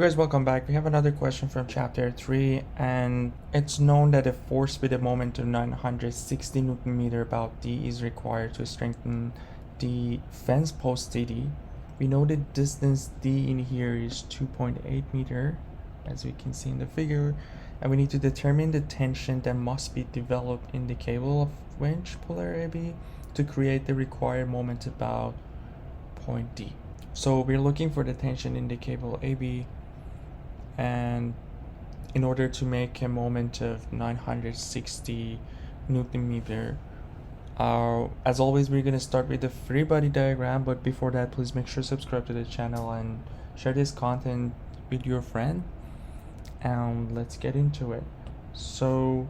Hello guys, welcome back. We have another question from chapter 3, and it's known that a force with a moment of 960 Newton meter about D is required to strengthen the fence post CD. We know the distance D in here is 2.8 meter, as we can see in the figure, and we need to determine the tension that must be developed in the cable of winch puller AB to create the required moment about point D. So we're looking for the tension in the cable AB, and in order to make a moment of 960 Newton meter, as always, we're going to start with the free body diagram. But before that, please make sure to subscribe to the channel and share this content with your friend, and let's get into it. So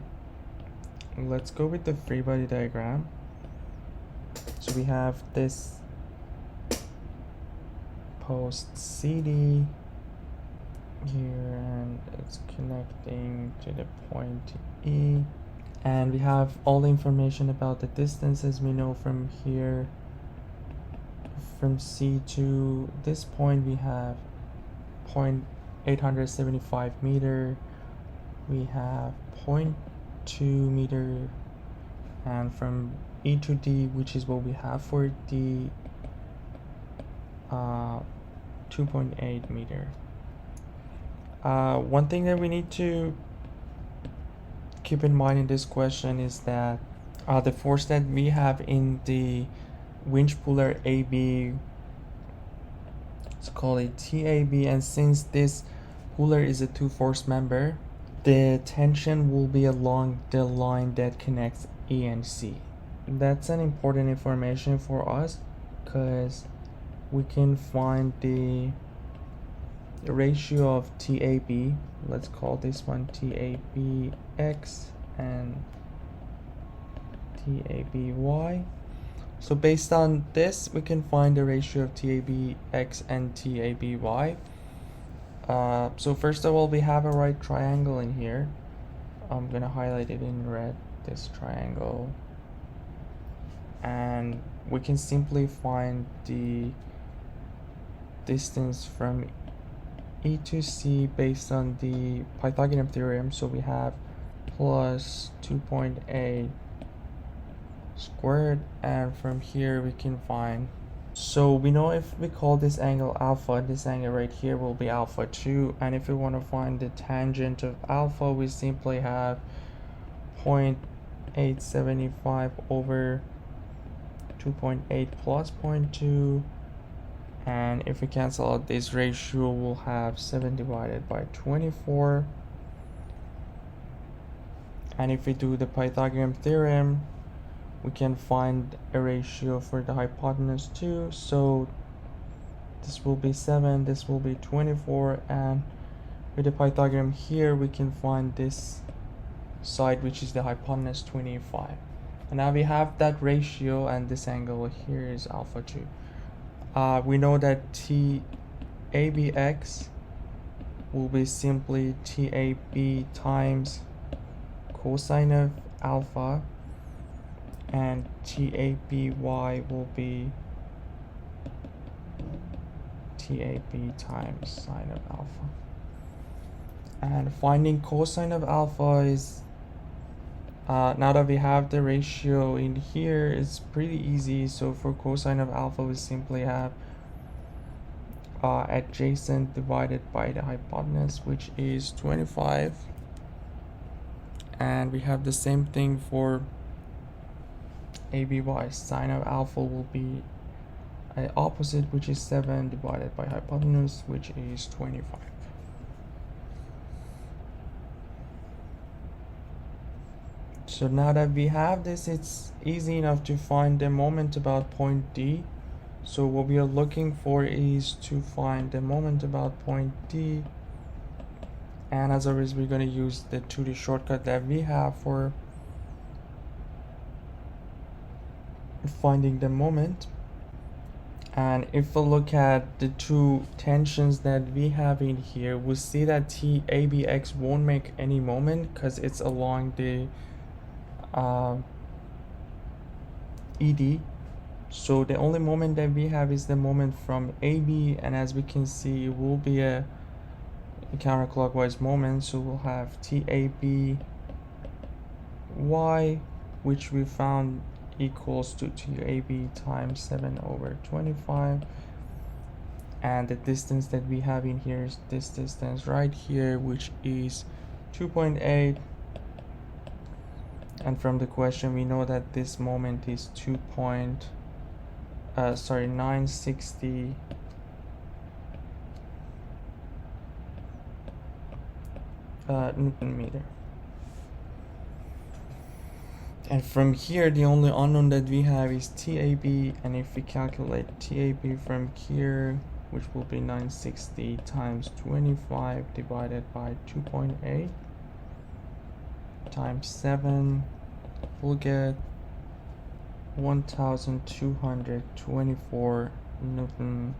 let's go with the free body diagram. So we have this post CD here, and it's connecting to the point E, and we have all the information about the distances we know from here. From C to this point we have 0.875 meter, we have 0.2 meter, and from E to D, which is what we have for D, 2.8 meter. One thing that we need to keep in mind in this question is that the force that we have in the winch puller AB, let's call it TAB, and since this puller is a two-force member, the tension will be along the line that connects E and C. That's an important information for us because we can find the ratio of TAB. Let's call this one TABX and TABY. So based on this, we can find the ratio of TABX and TABY. So first of all, we have a right triangle in here. I'm gonna highlight it in red, this triangle, and we can simply find the distance from E to C based on the Pythagorean theorem. So we have plus 2.8 squared, and from here we can find, so we know if we call this angle alpha, this angle right here will be alpha 2, and if we want to find the tangent of alpha, we simply have 0.875 over 2.8 plus 0.2, and if we cancel out this ratio, we'll have 7 divided by 24. And if we do the Pythagorean theorem, we can find a ratio for the hypotenuse too. So this will be 7, this will be 24, and with the Pythagorean here, we can find this side, which is the hypotenuse 25. And now we have that ratio, and this angle here is alpha 2. We know that TABX will be simply TAB times cosine of alpha, and TABY will be TAB times sine of alpha. And finding cosine of alpha is, now that we have the ratio in here, it's pretty easy. So for cosine of alpha, we simply have adjacent divided by the hypotenuse, which is 25, and we have the same thing for ABY. Sine of alpha will be opposite, which is 7 divided by hypotenuse, which is 25. So now that we have this, it's easy enough to find the moment about point D. So what we are looking for is to find the moment about point D, and as always, we're going to use the 2D shortcut that we have for finding the moment. And if we look at the two tensions that we have in here, we see that TABX won't make any moment because it's along the ED. So the only moment that we have is the moment from AB, and as we can see, it will be a the counterclockwise moment, so we'll have TAB y, which we found equals to TAB times 7/25, and the distance that we have in here is this distance right here, which is 2.8, and from the question we know that this moment is 960 Newton meter. And from here, the only unknown that we have is TAB, and if we calculate TAB from here, which will be 960 times 25 divided by 2.8 times 7, we'll get 1224 Newton,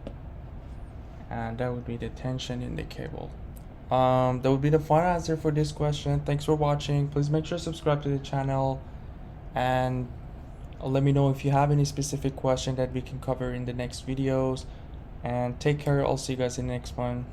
and that would be the tension in the cable. That would be the final answer for this question. Thanks for watching. Please make sure to subscribe to the channel, and let me know if you have any specific question that we can cover in the next videos, and take care. I'll see you guys in the next one.